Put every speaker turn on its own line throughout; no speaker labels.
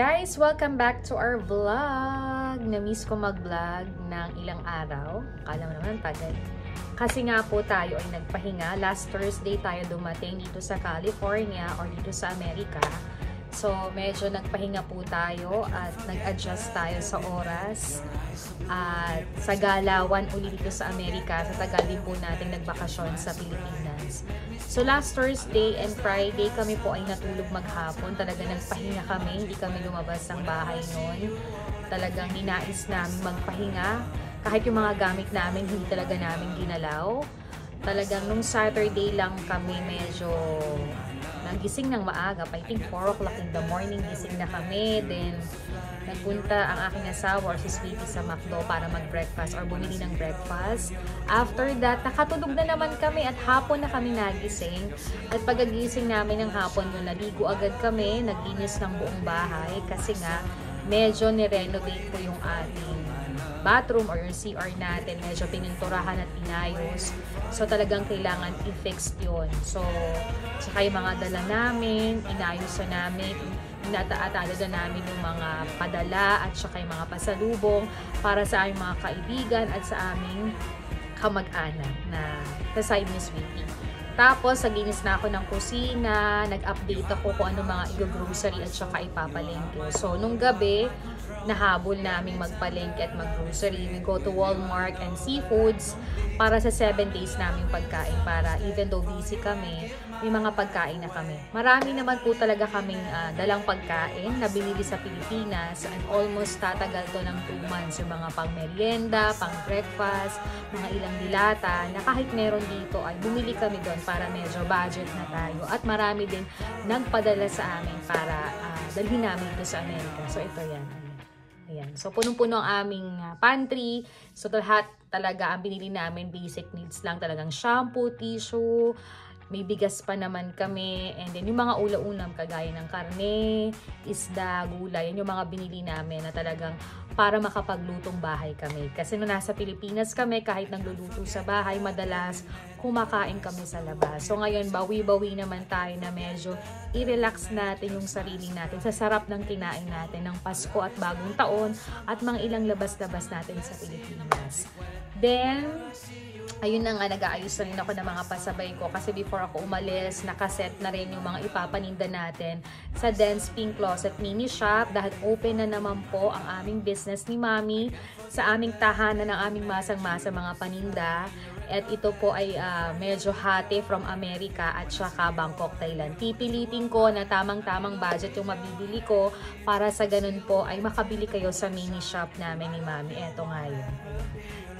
Guys, welcome back to our vlog. Na-miss ko mag-vlog ng ilang araw. Akala mo naman tagal. Kasi nga po tayo ay nagpahinga. Last Thursday tayo dumating dito sa California or dito sa Amerika. So, medyo nagpahinga po tayo at nag-adjust tayo sa oras. At sa galawan uli dito sa Amerika, sa tagal din po natin nagbakasyon sa Pilipinas. So, last Thursday and Friday kami po ay natulog maghapon. Talaga nagpahinga kami, hindi kami lumabas ng bahay noon. Talagang ninais namin magpahinga. Kahit yung mga gamit namin, hindi talaga namin ginalaw. Talagang nung Saturday lang kami medyo nagising ng maaga. I think 4 o'clock in the morning gising na kami. Then, nagpunta ang aking asawa or si Sweetie sa McDo para mag-breakfast or bumili ng breakfast. After that, nakatulog na naman kami at hapon na kami nagising. At pagkagising namin ng hapon yun, naligo agad kami, naglinis ng buong bahay kasi nga medyo ni-renovate ko yung ating bathroom or yung CR natin. Medyo pininturahan at pinayos. So talagang kailangan i-fix yun. So, saka yung mga dala namin, inayos na namin, inataatalo na namin yung mga padala at saka yung mga pasalubong para sa aming mga kaibigan at sa aming kamag-anak na kasay ni Sweetie. Tapos, naglinis na ako ng kusina, nag-update ako kung ano mga i-grocery at saka ipapalengke. So, nung gabi, nahabol naming magpalengke at mag-grocery. We go to Walmart and Seafoods para sa 7 days naming pagkain. Para even though busy kami, may mga pagkain na kami. Marami naman po talaga kaming dalang pagkain na binili sa Pilipinas. And almost tatagal to ng 2 months. Yung mga pang merienda, pang breakfast, mga ilang dilata, na kahit meron dito ay bumili kami doon para medyo budget na tayo. At marami din nagpadala sa amin para dalhin namin ito sa Amerika. So ito yan. Ayan. So, punong-puno ang aming pantry. So, lahat talaga ang binili namin, basic needs lang talagang shampoo, tissue, may bigas pa naman kami. And then, yung mga ula-unam, kagaya ng karne, isda, gulay, yan yung mga binili namin na talagang para makapaglutong bahay kami. Kasi nung nasa Pilipinas kami, kahit nagluluto sa bahay, madalas kumakain kami sa labas. So ngayon, bawi-bawi naman tayo na medyo i-relax natin yung sarili natin sa sarap ng kinain natin ng Pasko at Bagong Taon at mga ilang labas-labas natin sa Pilipinas. Then, ayun na nga, nag-aayos na rin ako ng mga pasabay ko kasi before ako umalis, nakaset na rin yung mga ipapaninda natin sa Dance Pink Closet Mini Shop dahil open na naman po ang aming business ni Mami sa aming tahanan ng aming masang-masa mga paninda. At ito po ay medyo hati from Amerika at saka Bangkok, Thailand. Pipilitin ko na tamang-tamang budget yung mabibili ko para sa ganun po ay makabili kayo sa mini shop namin ni Mami. Eto nga yun.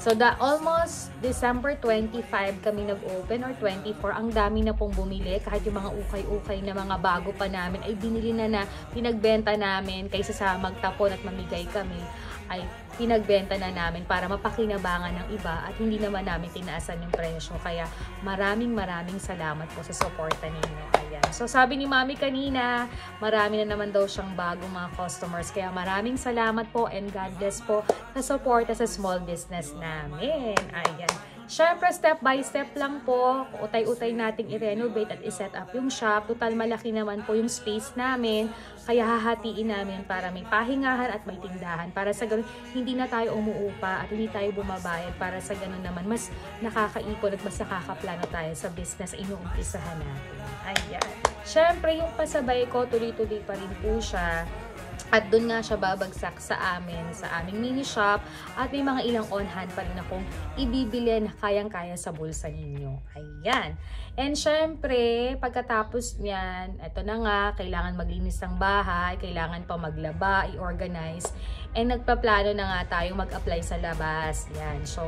So, almost December 25 kami nag-open or 24. Ang dami na pong bumili. Kahit yung mga ukay-ukay na mga bago pa namin ay binili na pinagbenta namin kaysa sa magtapon at mamigay kami ay pinagbenta na namin para mapakinabangan ng iba at hindi naman namin tinaasan yung presyo. Kaya maraming salamat po sa suporta ninyo. Ayan. So sabi ni Mami kanina, marami na naman daw siyang bagong mga customers. Kaya maraming salamat po and God bless po sa suporta sa small business namin. Ayan. Siyempre, step by step lang po, utay-utay nating i-renovate at i-set up yung shop. Total malaki naman po yung space namin, kaya hahatiin namin para may pahingahan at may tindahan. Para sa ganun, hindi na tayo umuupa at hindi tayo bumabayad. Para sa ganun naman, mas nakakaipon at mas nakakaplano tayo sa business inuumpisahan natin. Ayan. Siyempre, yung pasabay ko, tuloy-tuloy pa rin po siya. At doon nga siya babagsak sa amin, sa aming mini shop. At may mga ilang on-hand pa rin akong ibibili na kayang-kaya sa bulsa ninyo. Ayan. And syempre, pagkatapos niyan, eto na nga, kailangan maglinis ng bahay, kailangan pa maglaba, i-organize. And nagpaplano na nga tayong mag-apply sa labas. Yan. So,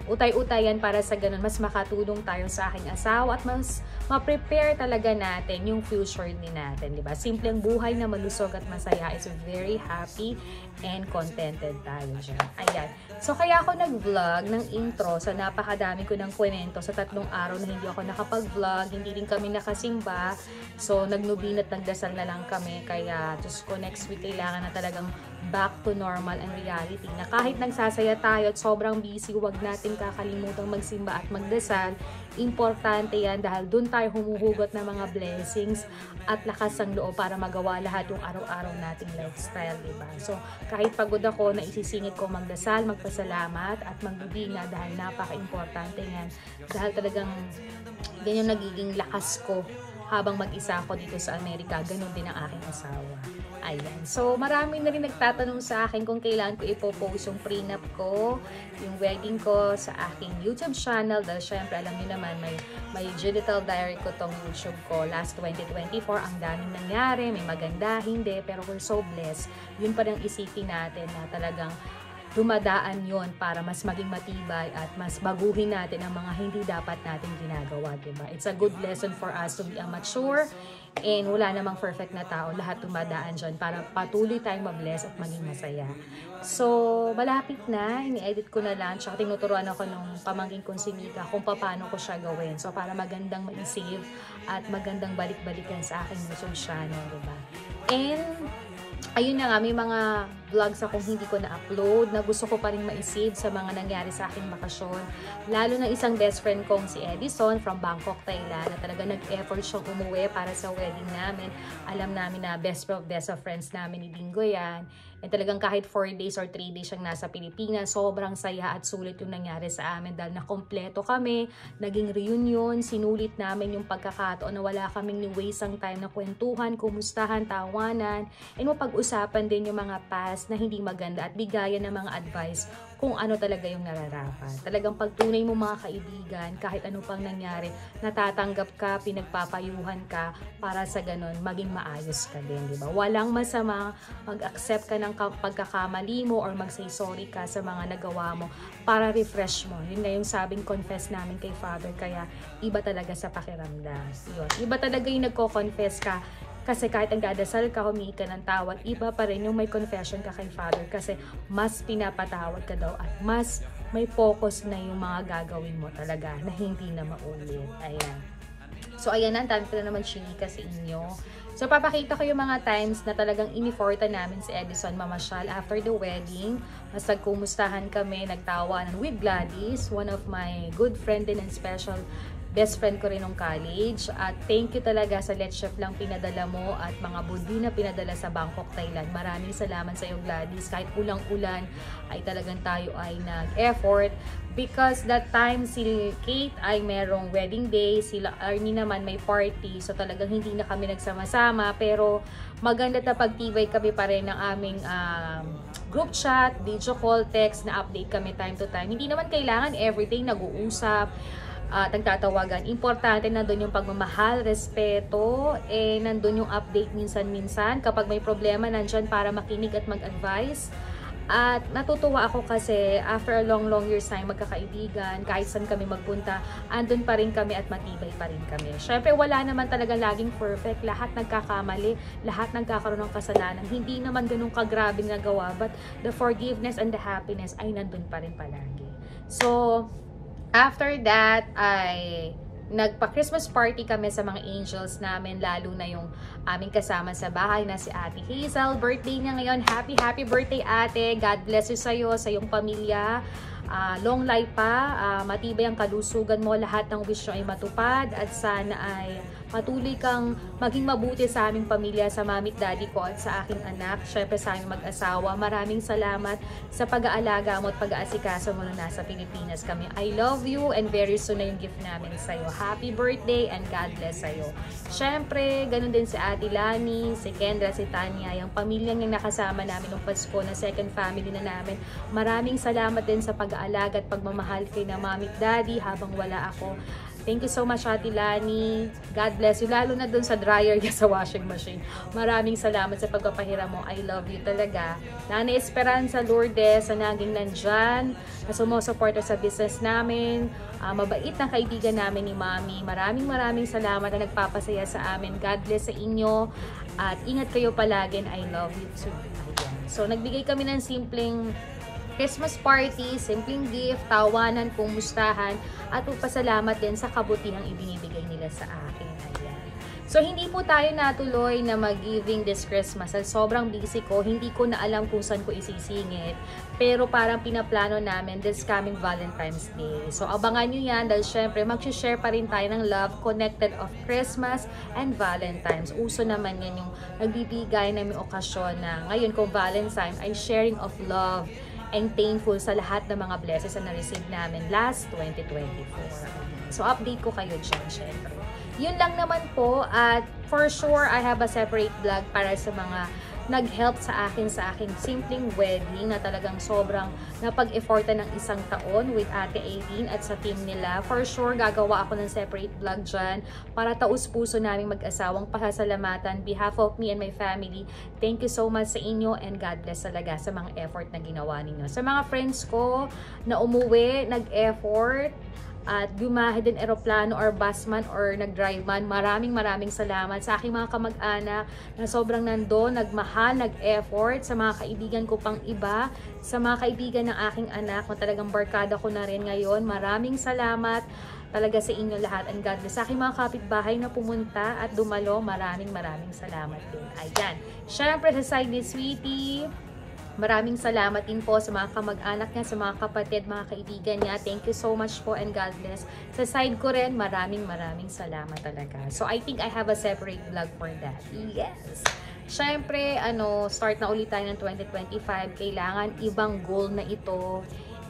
utay-utayan para sa ganun, mas makatulong tayo sa aking asawa at mas ma-prepare talaga natin yung future din natin. Diba? Simpleng buhay na malusog at masaya is very happy and contented tayo dyan. Ayan. So kaya ako nag-vlog ng intro sa napakadami ko ng kwento sa 3 araw na hindi ako nakapag-vlog, hindi rin kami nakasimba. So nagnubin at nagdasal na lang kami, kaya Diyos ko, next week kailangan na talagang back to normal and reality, na kahit nagsasaya tayo at sobrang busy, huwag natin kakalimutang magsimba at magdasal. Importante yan dahil dun tayo humuhugot ng mga blessings at lakas ng loob para magawa lahat yung araw-araw nating lifestyle, diba? So kahit pagod ako, naisisingit ko magdasal, magpasalamat at magbibinga dahil napaka-importante yan, dahil talagang ganyan nagiging lakas ko habang mag-isa ako dito sa Amerika. Ganun din ang aking asawa. Ayan. So, marami na rin nagtatanong sa akin kung kailan ko ipopost yung prenup ko, yung wedding ko sa aking YouTube channel. Dahil syempre, alam niyo naman, may digital diary ko tong YouTube ko. Last 2024, ang daming nangyari. May maganda, hindi. Pero we're so blessed. Yun pa rin isipin natin na talagang dumadaan yon para mas maging matibay at mas baguhin natin ang mga hindi dapat natin ginagawa, diba? It's a good lesson for us to be mature, and wala namang perfect na tao, lahat dumadaan dyan para patuloy tayong mabless at maging masaya. So, malapit na, ini-edit ko na lang, tsaka tinuturuan ako nung pamangkin kong si Mika kung paano ko siya gawin. So, para magandang ma-save at magandang balik-balikan sa aking YouTube channel, diba? And ayun na nga, may mga vlogs akong hindi ko na-upload na gusto ko pa rin ma-save sa mga nangyari sa aking bakasyon. Lalo na isang best friend kong si Edison from Bangkok, Thailand, na talaga nag-effort siyang umuwi para sa wedding namin. Alam namin na best of friends namin ni Bingo yan. And talagang kahit 4 days or 3 days siyang nasa Pilipinas, sobrang saya at sulit yung nangyari sa amin dahil nakompleto kami, naging reunion, sinulit namin yung pagkakataon na wala kaming ni-waste ang time na kwentuhan, kumustahan, tawanan, and mapag-usapan din yung mga past na hindi maganda at bigayan ng mga advice kung ano talaga yung nararapat. Talagang pagtunay mo mga kaibigan, kahit ano pang nangyari, natatanggap ka, pinagpapayuhan ka para sa ganun, maging maayos ka din, di ba? Walang masama mag-accept ka ng pagkakamali mo or mag-say sorry ka sa mga nagawa mo para refresh mo. Yun na yung sabing confess namin kay Father, kaya iba talaga sa pakiramdam. Yun. Iba talaga yung nagko-confess ka. Kasi kahit nagdadasal ka, humingi ka ng tawad, iba pa rin yung may confession ka kay Father kasi mas pinapatawad ka daw at mas may focus na yung mga gagawin mo talaga na hindi na maulit. Ayan. So, ayan na. Ang dami ko na naman chinika sa inyo. So, papakita ko yung mga times na talagang iniforta namin si Edison mamasyal after the wedding. Mas nagkumustahan kami, nagtawanan with Gladys, one of my good friend din and special best friend ko rin nung college. At thank you talaga sa Let's Chef lang pinadala mo at mga bundi na pinadala sa Bangkok, Thailand. Maraming salamat sa iyo, Gladys. Kahit ulang-ulan ay talagang tayo ay nag-effort. Because that time si Kate ay merong wedding day, sila Arnie naman may party. So talagang hindi na kami nagsama-sama. Pero maganda na pagtibay kami pa rin ng aming group chat, video call, text na update kami time to time. Hindi naman kailangan everyday nag-uusap at nagtatawagan. Importante nandun yung pagmamahal, respeto, nandun yung update minsan-minsan. Kapag may problema, nandyan para makinig at mag-advise. At natutuwa ako kasi after a long years time magkakaibigan, kahit saan kami magpunta, andun pa rin kami at matibay pa rin kami. Syempre wala naman talaga laging perfect, lahat nagkakamali, lahat nagkakaroon ng kasalanan, hindi naman ganun kagrabing nagawa, but the forgiveness and the happiness ay nandun pa rin palagi. So after that ay nagpa-Christmas party kami sa mga angels namin, lalo na yung aming kasama sa bahay na si Ate Hazel. Birthday niya ngayon. Happy birthday, ate. God bless you sa'yo, sa iyong pamilya. Long life pa, matibay ang kalusugan mo, lahat ng wish nyo ay matupad at sana ay patuloy kang maging mabuti sa aming pamilya, sa mamit daddy ko at sa aking anak, syempre sa aming mag-asawa. Maraming salamat sa pag-aalaga mo at pag-aasikaso mo na nasa Pilipinas kami. I love you and very soon na yung gift namin sa'yo. Happy birthday and God bless sa'yo. Syempre, ganun din si Ate Lani, si Kendra, si Tanya, yung pamilya niyang nakasama namin nung Pasko na second family na namin. Maraming salamat din sa pag-aalaga at pagmamahal kay na mamit daddy habang wala ako. Thank you so much, Ate Lani. God bless you. Lalo na dun sa dryer niya sa washing machine. Maraming salamat sa pagpapahiram mo. I love you talaga. Nanay Esperanza Lourdes, sa naging nandyan, na sumusuporta sa business namin. Mabait na kaibigan namin ni Mami. Maraming salamat na nagpapasaya sa amin. God bless sa inyo. At ingat kayo palagi. I love you too. Ayan. So, nagbigay kami ng simpleng Christmas party, simpleng gift, tawanan, kumustahan, at magpasalamat din sa kabutihang ibinibigay nila sa akin. Ayan. So, hindi po tayo natuloy na mag-giving this Christmas. Sobrang busy ko. Hindi ko na alam kung saan ko isisingit. Pero parang pinaplano namin this coming Valentine's Day. So, abangan nyo yan dahil syempre mag-share pa rin tayo ng love connected of Christmas and Valentine's. Uso naman yan yung nagbibigay na may okasyon na ngayon kung Valentine ay sharing of love and thankful sa lahat ng mga blessings na na-receive namin last 2024. So, update ko kayo dyan, syempre. Yun lang naman po, at for sure, I have a separate vlog para sa mga nag-help sa aking simpleng wedding na talagang sobrang napag-effortan ng isang taon with Ate Aileen at sa team nila. For sure, gagawa ako ng separate vlog dyan para taus-puso naming mag-asawang pasasalamatan behalf of me and my family. Thank you so much sa inyo and God bless talaga sa mga effort na ginawa ninyo. Sa mga friends ko na umuwi, nag-effort, at gumahid din eroplano or busman or nag-drive man, maraming salamat sa aking mga kamag-anak na sobrang nandoon, nagmahal, nag-effort, sa mga kaibigan ko pang iba, sa mga kaibigan ng aking anak na talagang barkada ko na rin ngayon. Maraming salamat talaga sa inyo lahat and God bless. Sa aking mga kapitbahay na pumunta at dumalo, maraming salamat din. Ayan, syempre sa side ni Sweetie, maraming salamat din po sa mga kamag-anak niya, sa mga kapatid, mga kaibigan niya. Thank you so much po and God bless. Sa side ko rin, maraming salamat talaga. So, I think I have a separate vlog for that. Yes! Siyempre, start na ulit tayo ng 2025. Kailangan ibang goal na ito.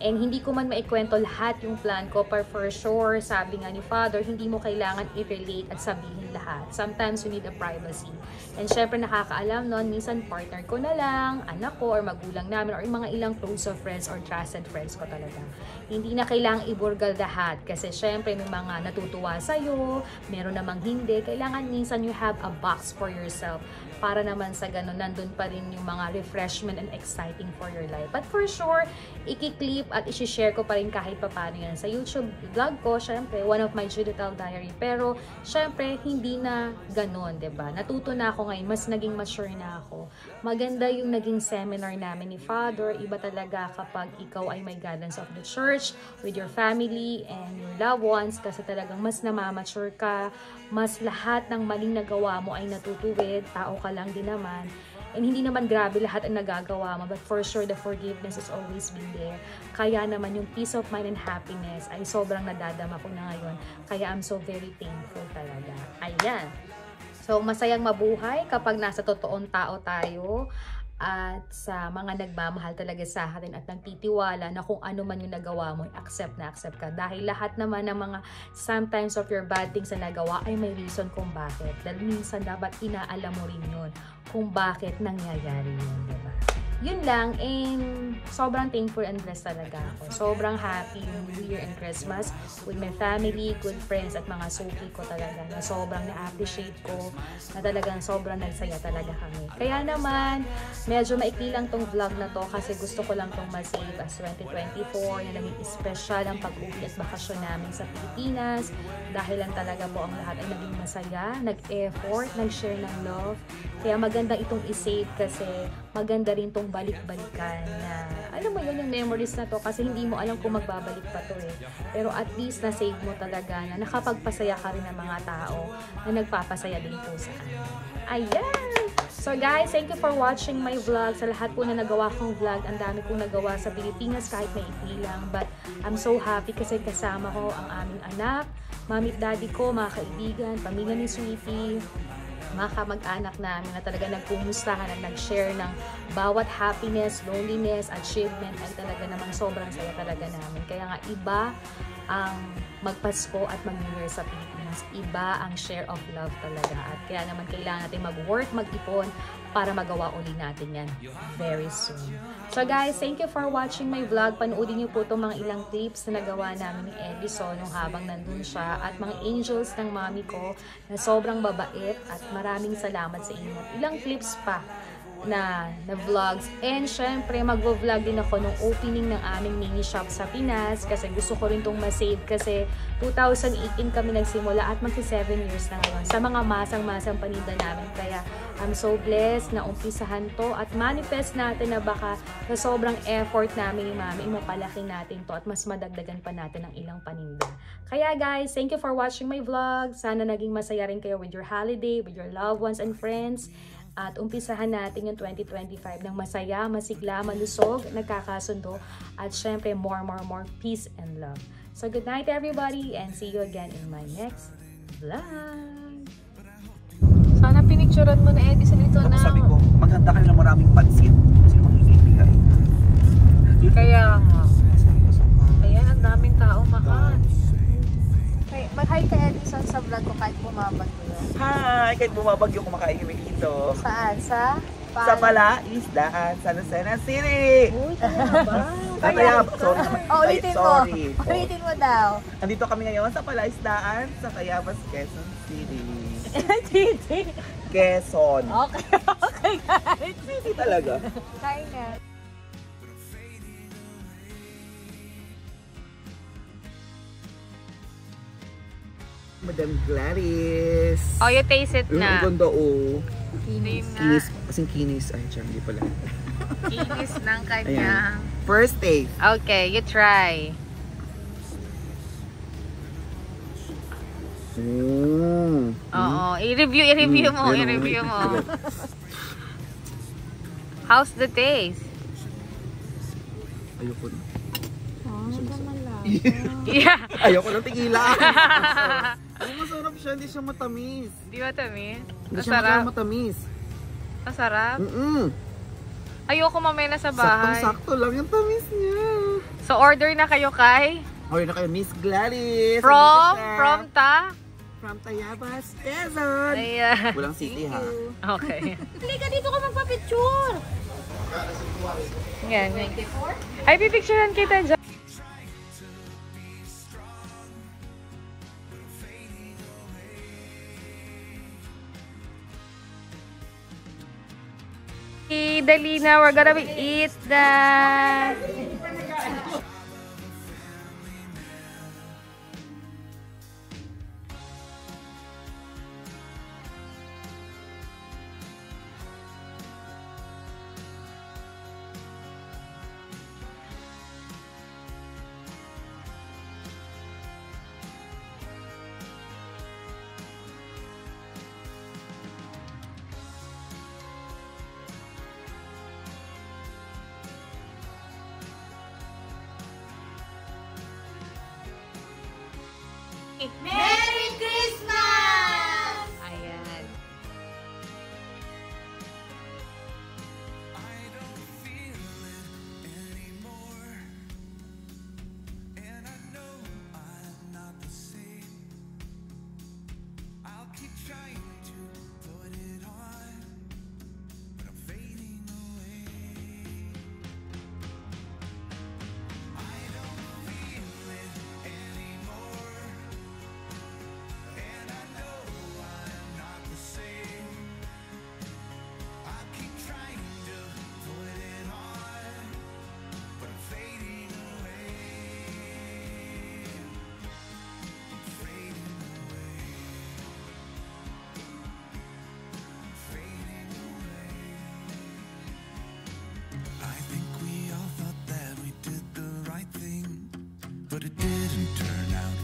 And hindi ko man maikwento lahat yung plan ko, but for sure, sabi nga ni Father, hindi mo kailangan i-relate at sabihin lahat. Sometimes you need a privacy. And syempre nakakaalam nun, minsan partner ko na lang, anak ko, or magulang namin, or yung mga ilang close of friends or trusted friends ko talaga. Hindi na kailangang iburgal lahat kasi syempre may mga natutuwa sa'yo, meron namang hindi. Kailangan minsan you have a box for yourself para naman sa ganun, nandun pa rin yung mga refreshment and exciting for your life. But for sure, ikiklip at isi-share ko pa rin kahit papano yan sa YouTube vlog ko, syempre, one of my digital diary. Pero, syempre, hindi na ganun, diba? Natuto na ako ngayon, mas naging mature na ako. Maganda yung naging seminar namin ni Father. Iba talaga kapag ikaw ay may guidance of the church, with your family and your loved ones, kasi talagang mas namamature ka, mas lahat ng maling nagawa mo ay natutuwid, tao ka lang din naman. And hindi naman grabe lahat ang nagagawa mo, but for sure the forgiveness has always been there. Kaya naman yung peace of mind and happiness ay sobrang nadadama ko na ngayon. Kaya I'm so very thankful talaga. Ayan. So masayang mabuhay kapag nasa totoong tao tayo. At sa mga nagmamahal talaga sa atin at nagtitiwala na kung ano man yung nagawa mo, accept ka. Dahil lahat naman ng mga sometimes of your bad things na nagawa ay may reason kung bakit. Dahil minsan dapat inaalam mo rin yun kung bakit nangyayari yun, diba? Yun lang, and sobrang thankful and blessed talaga ako. Sobrang happy yung New Year and Christmas with my family, good friends, at mga suki ko talaga na sobrang na-appreciate ko, na talagang sobrang nagsaya talaga kami. Kaya naman, medyo maikli lang tong vlog na to kasi gusto ko lang tong ma-save as 2024 na naging special ang pag-uwi at bakasyon namin sa Pilipinas. Dahil lang talaga po ang lahat ay naging masaya, nag-effort, nag-share ng love. Kaya maganda itong i-save kasi maganda rin tong balik-balikan na, alam mo yun, yung memories na to kasi hindi mo alam kung magbabalik pa to eh. Pero at least na-save mo talaga na nakapagpasaya ka rin ng mga tao na nagpapasaya din po sa akin. Ayan! So guys, thank you for watching my vlog. Sa lahat po na nagawa kong vlog, ang dami kong nagawa sa Pilipinas kahit may ikli lang. But I'm so happy kasi kasama ko ang aming anak, mami at daddy ko, mga kaibigan, pamilya ni Sweetie, mga kamag-anak namin na talaga nagkumustahan at nag-share ng bawat happiness, loneliness, achievement ay talaga namang sobrang saya talaga namin. Kaya nga iba ang magpasko at mag-New Year sa Pilipinas. Iba ang share of love talaga. At kaya naman kailangan natin mag-work, mag-ipon para magawa uli natin yan very soon. So guys, thank you for watching my vlog. Panoodin niyo po itong mga ilang clips na nagawa namin ni Edison nung habang nandun siya at mga angels ng mami ko na sobrang babait at maraming salamat sa inyo. Ilang clips pa na vlogs. And syempre, mag-vlog din ako nung opening ng aming mini shop sa Pinas kasi gusto ko rin itong masave kasi 2018 kami nagsimula at magsi 7 years na ngayon sa mga masang-masang paninda namin. Kaya I'm so blessed na umpisahan to at manifest natin na baka sa sobrang effort namin ni Mami, mapalaki natin to at mas madagdagan pa natin ng ilang paninda. Kaya guys, thank you for watching my vlog. Sana naging masaya rin kayo with your holiday, with your loved ones and friends. At umpisahan natin yung 2025 ng masaya, masigla, malusog, nagkakasundo, at syempre more peace and love. So good night everybody and see you again in my next vlog. Sana pinicturean mo na Edison ito na.
Sabi ko, maghanda kayo ng maraming pansit. Kasi makikibigay.
Kaya nga. Ayan, ang daming tao mahal. Mag-hi ka Edison sa vlog ko kahit bumabagyo.
Hi! Kahit bumabagyo, kumakain kami dito.
Saan? Sa
Palaisdaan, San Lucena City!
Uy, ano ba?
Ulitin mo.
Ulitin mo daw.
Nandito kami ngayon sa Palaisdaan, sa Tayabas, Quezon City.
City?
Quezon.
Okay guys.
City talaga.
Kain na.
Madam Gladys.
Oh, you taste it na.
Ang ganda oh.
Kinis
Kinis, kasing kinis. Ay, siya, hindi pala.
Kinis ng kanya.
Ayan. First taste.
Okay, you try. Oo, i-review mo, How's the taste?
Ayoko na.
Yeah.
Ayoko na tigilan. Ay, masarap siya, hindi siya matamis.
Di ba tamis?
Hindi siya matamis.
Masarap?
Mm-mm.
Ayoko mamaya na sa bahay.
Saktong-sakto lang yung tamis niya.
So order na kayo kay?
Order na kayo, Miss Gladys.
From
Tayabas, Quezon.
Ayan.
Walang city ha.
Okay.
Halika dito ka magpa-picture.
Yan. Ay, pipicturean kita dyan. Dali na, we're gonna eat that.
Merry Christmas!
Ayan.
I think we all thought that we did the right thing, but it didn't turn out